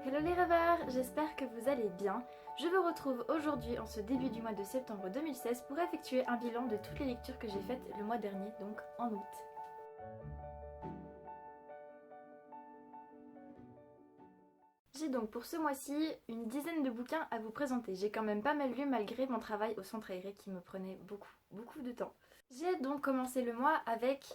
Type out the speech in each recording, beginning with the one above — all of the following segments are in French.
Hello les rêveurs, j'espère que vous allez bien. Je vous retrouve aujourd'hui en ce début du mois de septembre 2016 pour effectuer un bilan de toutes les lectures que j'ai faites le mois dernier, donc en août. J'ai donc pour ce mois-ci une dizaine de bouquins à vous présenter. J'ai quand même pas mal lu malgré mon travail au centre aéré qui me prenait beaucoup de temps. J'ai donc commencé le mois avec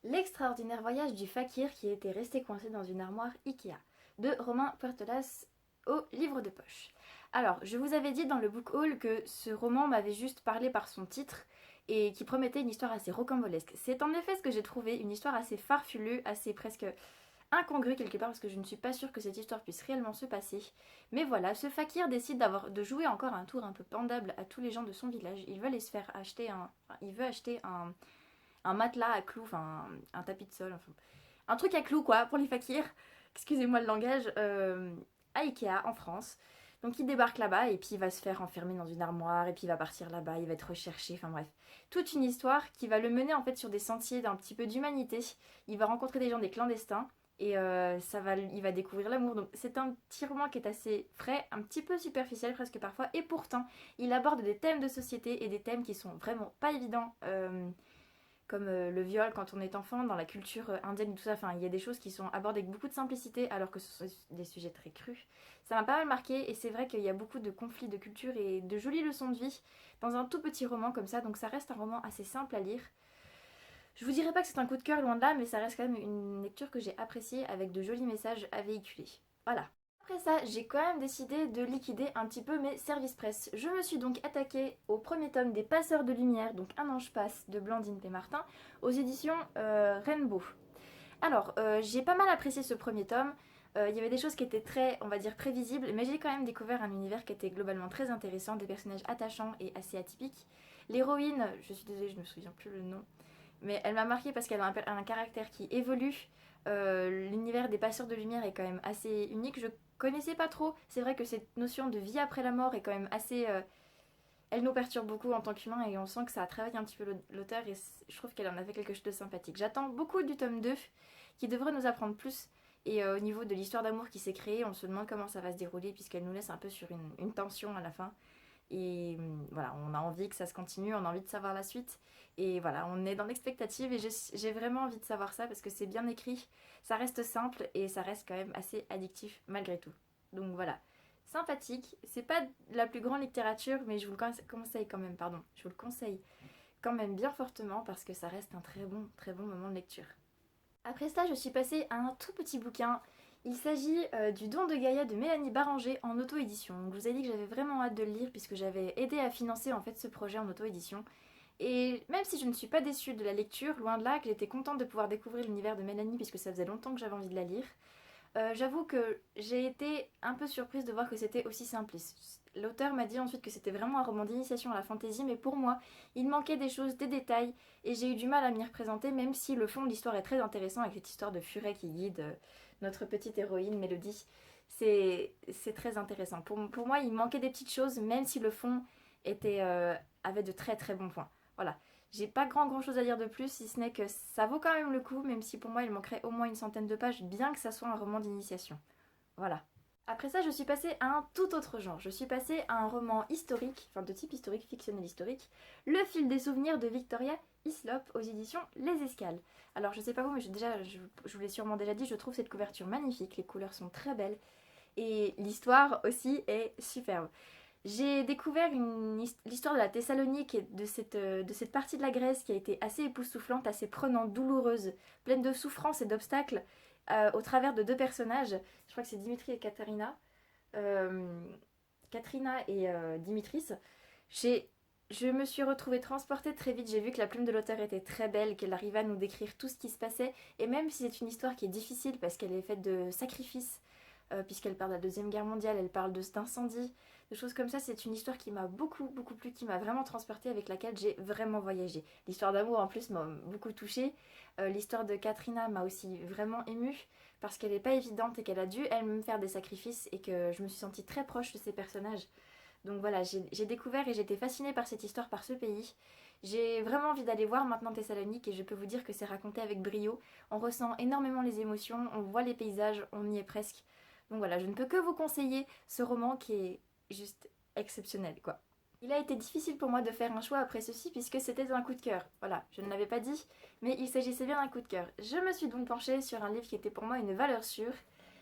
L'extraordinaire voyage du fakir qui était resté coincé dans une armoire Ikea de Romain Puertolas au livre de poche. Alors, je vous avais dit dans le book haul que ce roman m'avait juste parlé par son titre et qui promettait une histoire assez rocambolesque. C'est en effet ce que j'ai trouvé, une histoire assez farfelue, assez presque incongrue quelque part parce que je ne suis pas sûre que cette histoire puisse réellement se passer. Mais voilà, ce fakir décide de jouer encore un tour un peu pendable à tous les gens de son village. Il veut aller se faire acheter un matelas à clous, enfin un tapis de sol, enfin, un truc à clous quoi pour les fakirs, excusez-moi le langage, à Ikea en France. Donc il débarque là-bas et puis il va se faire enfermer dans une armoire et puis il va partir là-bas, il va être recherché, enfin bref. Toute une histoire qui va le mener en fait sur des sentiers d'un petit peu d'humanité. Il va rencontrer des gens, des clandestins et il va découvrir l'amour. Donc c'est un petit roman qui est assez frais, un petit peu superficiel presque parfois et pourtant il aborde des thèmes de société et des thèmes qui sont vraiment pas évidents. Comme le viol quand on est enfant, dans la culture indienne et tout ça. Enfin, il y a des choses qui sont abordées avec beaucoup de simplicité alors que ce sont des sujets très crus. Ça m'a pas mal marqué et c'est vrai qu'il y a beaucoup de conflits de culture et de jolies leçons de vie dans un tout petit roman comme ça. Donc ça reste un roman assez simple à lire. Je vous dirais pas que c'est un coup de cœur loin de là, mais ça reste quand même une lecture que j'ai appréciée avec de jolis messages à véhiculer. Voilà. Après ça, j'ai quand même décidé de liquider un petit peu mes services presse. Je me suis donc attaquée au premier tome des Passeurs de Lumière, donc Un ange passe de Blandine P. Martin, aux éditions Rainbow. Alors, j'ai pas mal apprécié ce premier tome. Il y avait des choses qui étaient très, on va dire, prévisibles, mais j'ai quand même découvert un univers qui était globalement très intéressant, des personnages attachants et assez atypiques. L'héroïne, je suis désolée, je me souviens plus le nom, mais elle m'a marquée parce qu'elle a un caractère qui évolue. L'univers des passeurs de lumière est quand même assez unique. Je connaissais pas trop. C'est vrai que cette notion de vie après la mort est quand même assez. Elle nous perturbe beaucoup en tant qu'humain et on sent que ça a travaillé un petit peu l'auteur et je trouve qu'elle en a fait quelque chose de sympathique. J'attends beaucoup du tome 2 qui devrait nous apprendre plus. Et au niveau de l'histoire d'amour qui s'est créée, on se demande comment ça va se dérouler puisqu'elle nous laisse un peu sur une tension à la fin. Et voilà, on a envie que ça se continue, on a envie de savoir la suite. Et voilà, on est dans l'expectative et j'ai vraiment envie de savoir ça parce que c'est bien écrit, ça reste simple et ça reste quand même assez addictif malgré tout. Donc voilà, sympathique. C'est pas la plus grande littérature, mais je vous le conseille quand même, pardon. Je vous le conseille quand même bien fortement parce que ça reste un très bon moment de lecture. Après ça, je suis passée à un tout petit bouquin. Il s'agit du Don de Gaïa de Mélanie Baranger en auto-édition. Donc, je vous ai dit que j'avais vraiment hâte de le lire puisque j'avais aidé à financer en fait ce projet en auto-édition. Et même si je ne suis pas déçue de la lecture, loin de là, que j'étais contente de pouvoir découvrir l'univers de Mélanie puisque ça faisait longtemps que j'avais envie de la lire, j'avoue que j'ai été un peu surprise de voir que c'était aussi simpliste. L'auteur m'a dit ensuite que c'était vraiment un roman d'initiation à la fantaisie, mais pour moi, il manquait des choses, des détails, et j'ai eu du mal à m'y représenter, même si le fond de l'histoire est très intéressant avec cette histoire de furet qui guide notre petite héroïne Mélodie. C'est très intéressant. Pour moi, il manquait des petites choses, même si le fond avait de très bons points. Voilà. J'ai pas grand chose à dire de plus, si ce n'est que ça vaut quand même le coup, même si pour moi il manquerait au moins une centaine de pages, bien que ça soit un roman d'initiation. Voilà. Après ça, je suis passée à un tout autre genre. Je suis passée à un roman historique, enfin de type historique, fictionnel historique, Le fil des souvenirs de Victoria Hislop aux éditions Les Escales. Alors je sais pas vous, mais je vous l'ai sûrement déjà dit, je trouve cette couverture magnifique, les couleurs sont très belles et l'histoire aussi est superbe. J'ai découvert l'histoire de la Thessalonique et de cette partie de la Grèce qui a été assez époustouflante, assez prenante, douloureuse, pleine de souffrances et d'obstacles au travers de deux personnages. Je crois que c'est Dimitri et Katarina. Euh, Katrina et Dimitris. Je me suis retrouvée transportée très vite. J'ai vu que la plume de l'auteur était très belle, qu'elle arrivait à nous décrire tout ce qui se passait. Et même si c'est une histoire qui est difficile parce qu'elle est faite de sacrifices, puisqu'elle parle de la Deuxième Guerre mondiale, elle parle d'incendie, de choses comme ça. C'est une histoire qui m'a beaucoup plu, qui m'a vraiment transportée, avec laquelle j'ai vraiment voyagé. L'histoire d'amour en plus m'a beaucoup touchée. L'histoire de Katrina m'a aussi vraiment émue parce qu'elle n'est pas évidente et qu'elle a dû elle-même faire des sacrifices et que je me suis sentie très proche de ces personnages. Donc voilà, j'ai découvert et j'étais fascinée par cette histoire, par ce pays. J'ai vraiment envie d'aller voir maintenant Thessalonique et je peux vous dire que c'est raconté avec brio. On ressent énormément les émotions, on voit les paysages, on y est presque. Donc voilà, je ne peux que vous conseiller ce roman qui est juste exceptionnel quoi. Il a été difficile pour moi de faire un choix après ceci puisque c'était un coup de cœur. Voilà, je ne l'avais pas dit, mais il s'agissait bien d'un coup de cœur. Je me suis donc penchée sur un livre qui était pour moi une valeur sûre.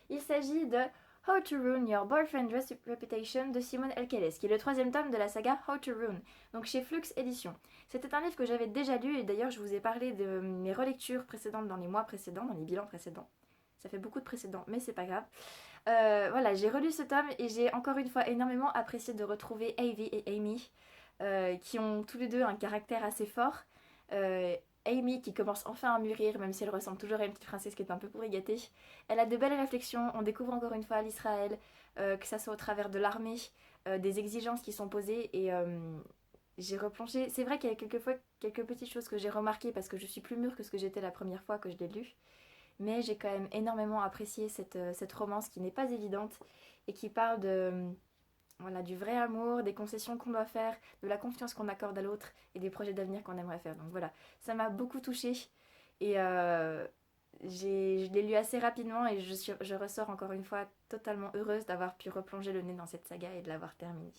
Il s'agit de How to Ruin Your Boyfriend's Reputation de Simone Elkeles, qui est le troisième tome de la saga How to Ruin, donc chez Flux Éditions. C'était un livre que j'avais déjà lu et d'ailleurs je vous ai parlé de mes relectures précédentes dans les mois précédents, dans les bilans précédents. Ça fait beaucoup de précédents, mais c'est pas grave. Voilà, j'ai relu ce tome et j'ai encore une fois énormément apprécié de retrouver Avi et Amy, qui ont tous les deux un caractère assez fort. Amy qui commence enfin à mûrir, même si elle ressemble toujours à une petite princesse qui est un peu pourri gâtée. Elle a de belles réflexions, on découvre encore une fois l'Israël, que ça soit au travers de l'armée, des exigences qui sont posées et j'ai replongé. C'est vrai qu'il y a quelquefois quelques petites choses que j'ai remarquées parce que je suis plus mûre que ce que j'étais la première fois que je l'ai lu. Mais j'ai quand même énormément apprécié cette romance qui n'est pas évidente et qui parle voilà, du vrai amour, des concessions qu'on doit faire, de la confiance qu'on accorde à l'autre et des projets d'avenir qu'on aimerait faire. Donc voilà, ça m'a beaucoup touchée et je l'ai lu assez rapidement et je ressors encore une fois totalement heureuse d'avoir pu replonger le nez dans cette saga et de l'avoir terminée.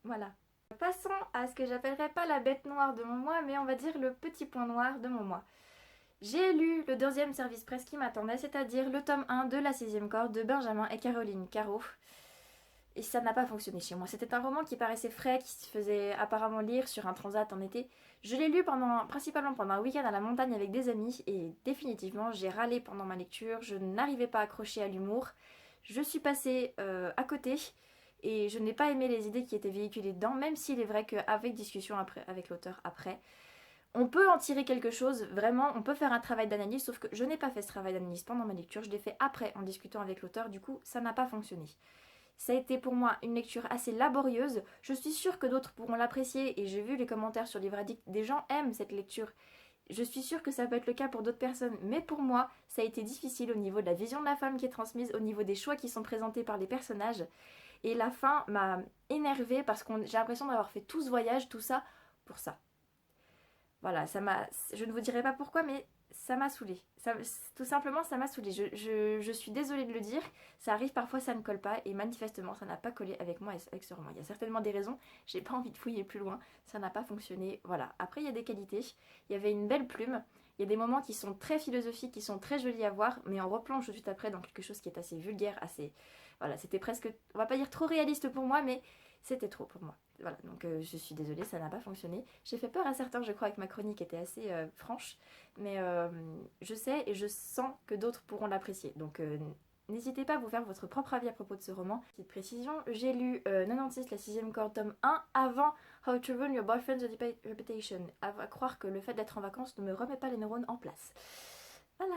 Voilà. Passons à ce que j'appellerais pas la bête noire de mon mois, mais on va dire le petit point noir de mon mois. J'ai lu le deuxième service presse qui m'attendait, c'est-à-dire le tome 1 de La sixième corde de Benjamin et Caroline Caro. Et ça n'a pas fonctionné chez moi. C'était un roman qui paraissait frais, qui se faisait apparemment lire sur un transat en été. Je l'ai lu principalement pendant un week-end à la montagne avec des amis et définitivement j'ai râlé pendant ma lecture. Je n'arrivais pas à accrocher à l'humour. Je suis passée à côté et je n'ai pas aimé les idées qui étaient véhiculées dedans, même s'il est vrai qu'avec discussion avec l'auteur après, on peut en tirer quelque chose, vraiment, on peut faire un travail d'analyse, sauf que je n'ai pas fait ce travail d'analyse pendant ma lecture, je l'ai fait après en discutant avec l'auteur, du coup ça n'a pas fonctionné. Ça a été pour moi une lecture assez laborieuse, je suis sûre que d'autres pourront l'apprécier et j'ai vu les commentaires sur Livre Addict, des gens aiment cette lecture. Je suis sûre que ça peut être le cas pour d'autres personnes, mais pour moi, ça a été difficile au niveau de la vision de la femme qui est transmise, au niveau des choix qui sont présentés par les personnages. Et la fin m'a énervée parce que j'ai l'impression d'avoir fait tout ce voyage, tout ça, pour ça. Voilà, je ne vous dirai pas pourquoi, mais ça m'a saoulée. Tout simplement, ça m'a saoulée. Je suis désolée de le dire. Ça arrive parfois, ça ne colle pas. Et manifestement, ça n'a pas collé avec moi et avec ce roman. Il y a certainement des raisons. J'ai pas envie de fouiller plus loin. Ça n'a pas fonctionné. Voilà. Après, il y a des qualités. Il y avait une belle plume. Il y a des moments qui sont très philosophiques, qui sont très jolis à voir. Mais on replonge tout de suite après dans quelque chose qui est assez vulgaire, assez... Voilà, c'était presque... On va pas dire trop réaliste pour moi, mais c'était trop pour moi. Voilà, donc je suis désolée, ça n'a pas fonctionné. J'ai fait peur à certains, je crois, que ma chronique était assez franche, mais je sais et je sens que d'autres pourront l'apprécier. Donc n'hésitez pas à vous faire votre propre avis à propos de ce roman. Petite précision, j'ai lu 96, la sixième corde, tome 1, avant How to Ruin Your Boyfriend's Reputation. À croire que le fait d'être en vacances ne me remet pas les neurones en place. Voilà.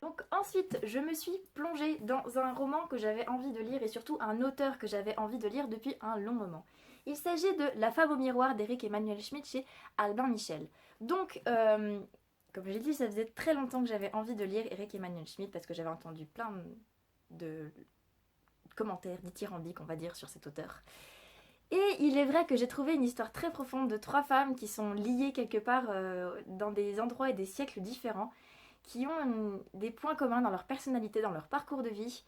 Donc ensuite, je me suis plongée dans un roman que j'avais envie de lire et surtout un auteur que j'avais envie de lire depuis un long moment. Il s'agit de La femme au miroir d'Éric Emmanuel Schmitt chez Albin Michel. Donc, comme j'ai dit, ça faisait très longtemps que j'avais envie de lire Éric Emmanuel Schmitt parce que j'avais entendu plein de commentaires dithyrambiques, on va dire, sur cet auteur. Et il est vrai que j'ai trouvé une histoire très profonde de trois femmes qui sont liées quelque part dans des endroits et des siècles différents, qui ont des points communs dans leur personnalité, dans leur parcours de vie,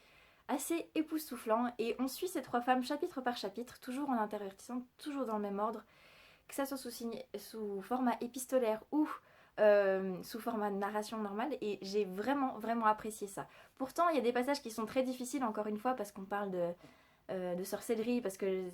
assez époustouflant. Et on suit ces trois femmes chapitre par chapitre, toujours en intervertissant, toujours dans le même ordre, que ça soit sous format épistolaire ou sous format de narration normale. Et j'ai vraiment, vraiment apprécié ça. Pourtant, il y a des passages qui sont très difficiles, encore une fois, parce qu'on parle de sorcellerie, parce que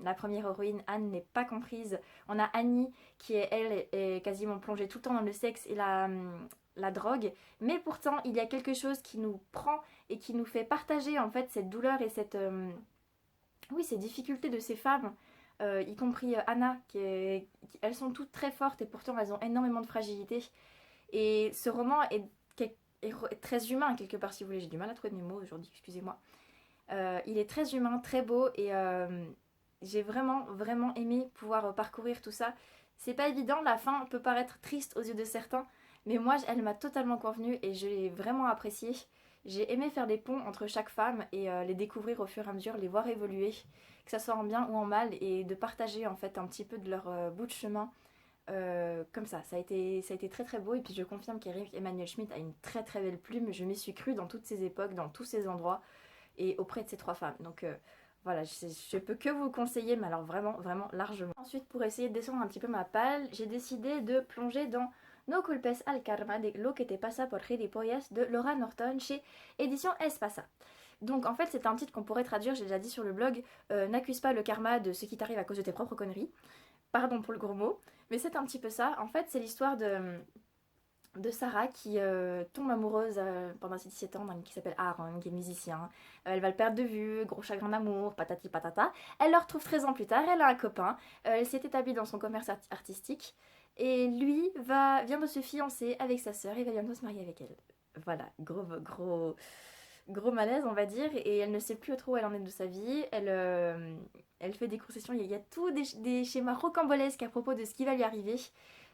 la première héroïne, Anne, n'est pas comprise. On a Annie, qui elle, est quasiment plongée tout le temps dans le sexe et la drogue, mais pourtant il y a quelque chose qui nous prend et qui nous fait partager en fait cette douleur et ces difficultés de ces femmes, y compris Anna, elles sont toutes très fortes et pourtant elles ont énormément de fragilité. Et ce roman est très humain quelque part, si vous voulez. J'ai du mal à trouver mes mots aujourd'hui, excusez-moi. Il est très humain, très beau et j'ai vraiment, vraiment aimé pouvoir parcourir tout ça. C'est pas évident, la fin peut paraître triste aux yeux de certains, mais moi, elle m'a totalement convenue et je l'ai vraiment appréciée. J'ai aimé faire des ponts entre chaque femme et les découvrir au fur et à mesure, les voir évoluer, que ça soit en bien ou en mal, et de partager en fait un petit peu de leur bout de chemin. Comme ça a été très très beau. Et puis je confirme qu'Éric Emmanuel Schmitt a une très très belle plume. Je m'y suis crue dans toutes ces époques, dans tous ces endroits. et auprès de ces 3 femmes. Donc voilà, je peux que vous conseiller, mais alors vraiment, vraiment largement. Ensuite, pour essayer de descendre un petit peu ma palle, j'ai décidé de plonger dans No culpes al karma de lo que te pasa por gilipollas de Laura Norton chez Édition Espasa. Donc en fait, c'est un titre qu'on pourrait traduire, j'ai déjà dit sur le blog, n'accuse pas le karma de ce qui t'arrive à cause de tes propres conneries. Pardon pour le gros mot, mais c'est un petit peu ça. En fait, c'est l'histoire de Sarah qui tombe amoureuse pendant ses 17 ans d'un qui s'appelle Aaron, qui est musicien. Elle va le perdre de vue, gros chagrin d'amour, patati patata. Elle le retrouve 13 ans plus tard, elle a un copain. Elle s'est établie dans son commerce artistique. Et lui vient de se fiancer avec sa sœur et va bientôt se marier avec elle. Voilà, gros malaise on va dire. Et elle ne sait plus trop où elle en est de sa vie. Elle fait des concessions, il y a tout des schémas rocambolesques à propos de ce qui va lui arriver,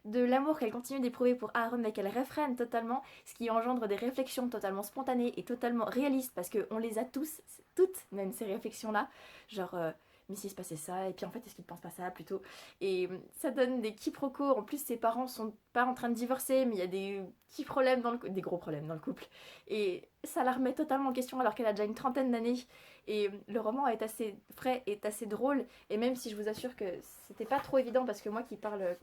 de l'amour qu'elle continue d'éprouver pour Aaron mais qu'elle réfrène totalement, ce qui engendre des réflexions totalement spontanées et totalement réalistes parce qu'on les a tous, toutes même ces réflexions-là, genre mais s'il se passait ça, et puis en fait est-ce qu'il pense pas ça plutôt, et ça donne des quiproquos. En plus ses parents sont pas en train de divorcer mais il y a des petits problèmes des gros problèmes dans le couple, et ça la remet totalement en question alors qu'elle a déjà une trentaine d'années. Et le roman est assez frais, est assez drôle, et même si je vous assure que c'était pas trop évident parce que moi qui parle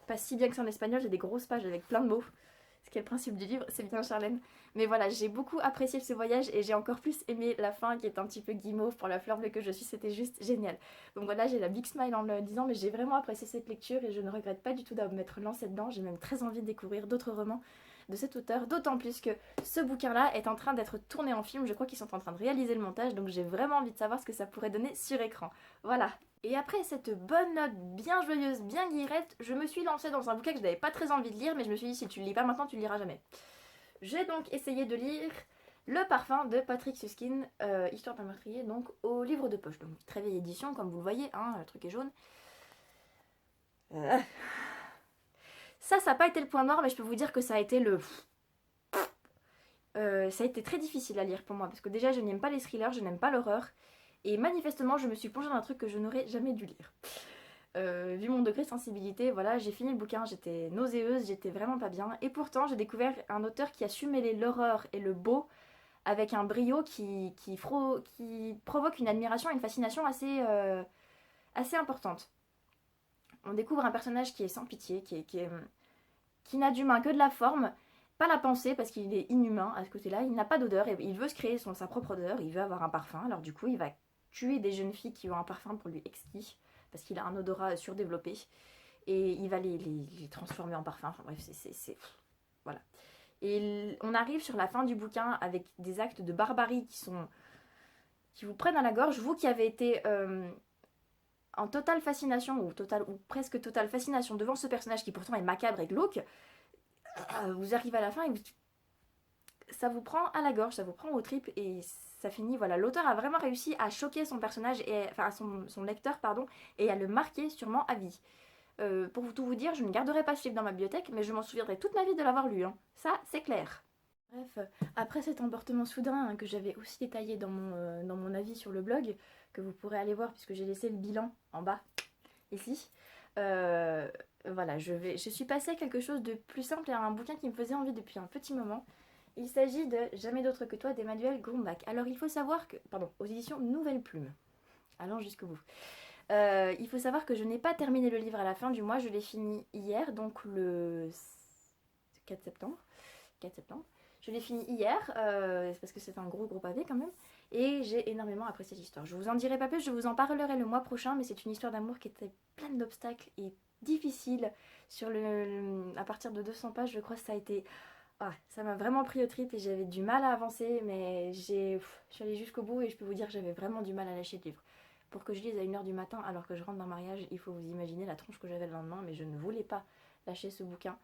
pas si bien que ça en espagnol, j'ai des grosses pages avec plein de mots. Ce qui est le principe du livre, c'est bien Charlène. Mais voilà, j'ai beaucoup apprécié ce voyage et j'ai encore plus aimé la fin qui est un petit peu guimauve pour la fleur bleue que je suis, c'était juste génial. Donc voilà, j'ai la big smile en le disant, mais j'ai vraiment apprécié cette lecture et je ne regrette pas du tout d'avoir m'être lancée dedans. J'ai même très envie de découvrir d'autres romans de cet auteur, d'autant plus que ce bouquin-là est en train d'être tourné en film. Je crois qu'ils sont en train de réaliser le montage, donc j'ai vraiment envie de savoir ce que ça pourrait donner sur écran. Voilà. Et après cette bonne note bien joyeuse, bien guillerette, je me suis lancée dans un bouquin que je n'avais pas très envie de lire, mais je me suis dit si tu le lis pas maintenant, tu le liras jamais. J'ai donc essayé de lire Le Parfum de Patrick Süskind, Histoire d'un meurtrier, donc au livre de poche. Donc très vieille édition, comme vous le voyez, hein, le truc est jaune. Ça n'a pas été le point noir, mais je peux vous dire que ça a été ça a été très difficile à lire pour moi, parce que déjà je n'aime pas les thrillers, je n'aime pas l'horreur, et manifestement je me suis plongée dans un truc que je n'aurais jamais dû lire. Vu mon degré de sensibilité, voilà, j'ai fini le bouquin, j'étais nauséeuse, j'étais vraiment pas bien, et pourtant j'ai découvert un auteur qui a su mêler l'horreur et le beau avec un brio qui provoque une admiration et une fascination assez importante. On découvre un personnage qui est sans pitié, qui n'a d'humain que de la forme, pas la pensée parce qu'il est inhumain à ce côté-là, il n'a pas d'odeur, et il veut se créer sa propre odeur, il veut avoir un parfum, alors du coup il va tuer des jeunes filles qui ont un parfum pour lui exquis, parce qu'il a un odorat surdéveloppé, et il va les transformer en parfum, enfin bref, c'est... Voilà. Et on arrive sur la fin du bouquin avec des actes de barbarie qui vous prennent à la gorge, vous qui avez été en totale fascination, ou presque totale fascination devant ce personnage qui pourtant est macabre et glauque. Vous arrivez à la fin et ça vous prend à la gorge, ça vous prend aux tripes et ça finit. Voilà, l'auteur a vraiment réussi à choquer son personnage, enfin son lecteur, pardon, et à le marquer sûrement à vie. Pour tout vous dire, je ne garderai pas ce livre dans ma bibliothèque, mais je m'en souviendrai toute ma vie de l'avoir lu, hein. Ça, c'est clair. Bref, après cet emportement soudain que j'avais aussi détaillé dans mon avis sur le blog, que vous pourrez aller voir puisque j'ai laissé le bilan en bas, ici, voilà, je suis passée à quelque chose de plus simple et à un bouquin qui me faisait envie depuis un petit moment. Il s'agit de Jamais d'autre que toi d'Emmanuel Grumbach. Alors il faut savoir que, pardon, aux éditions Nouvelle Plume, allons jusqu'au bout. Il faut savoir que je n'ai pas terminé le livre à la fin du mois, je l'ai fini hier, donc le 4 septembre. 4 septembre. Je l'ai fini hier, parce que c'est un gros pavé quand même, et j'ai énormément apprécié l'histoire. Je vous en dirai pas plus, je vous en parlerai le mois prochain, mais c'est une histoire d'amour qui était pleine d'obstacles et difficile. À partir de 200 pages, je crois que ça a été... ça m'a vraiment pris au trip et j'avais du mal à avancer, mais je suis allée jusqu'au bout et je peux vous dire que j'avais vraiment du mal à lâcher le livre. Pour que je lise à 1h du matin alors que je rentre d'un mariage, il faut vous imaginer la tronche que j'avais le lendemain, mais je ne voulais pas lâcher ce bouquin.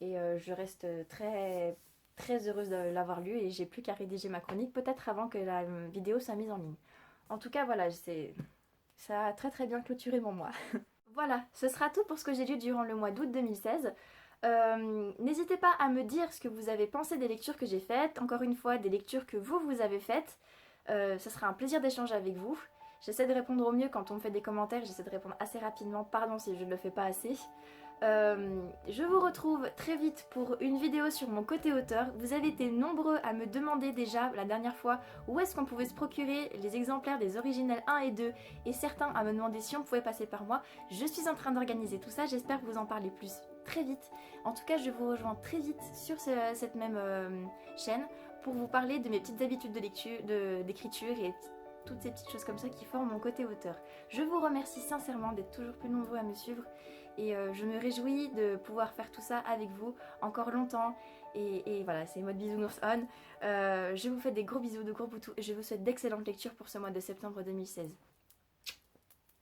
Et je reste très, très heureuse de l'avoir lu et j'ai plus qu'à rédiger ma chronique, peut-être avant que la vidéo soit mise en ligne. En tout cas, voilà, ça a très très bien clôturé mon mois. Voilà, ce sera tout pour ce que j'ai lu durant le mois d'août 2016. N'hésitez pas à me dire ce que vous avez pensé des lectures que j'ai faites, encore une fois des lectures que vous avez faites. Ce sera un plaisir d'échanger avec vous. J'essaie de répondre au mieux quand on me fait des commentaires, j'essaie de répondre assez rapidement, pardon si je ne le fais pas assez. Je vous retrouve très vite pour une vidéo sur mon côté auteur. Vous avez été nombreux à me demander déjà la dernière fois où est-ce qu'on pouvait se procurer les exemplaires des originels 1 et 2 et certains à me demander si on pouvait passer par moi. Je suis en train d'organiser tout ça, j'espère vous en parler plus très vite. En tout cas, je vous rejoins très vite sur cette même chaîne pour vous parler de mes petites habitudes de lecture, d'écriture et toutes ces petites choses comme ça qui forment mon côté auteur. Je vous remercie sincèrement d'être toujours plus nombreux à me suivre et je me réjouis de pouvoir faire tout ça avec vous encore longtemps. Et voilà, c'est mode bisounours on. Je vous fais des gros bisous, de gros boutous et je vous souhaite d'excellentes lectures pour ce mois de septembre 2016.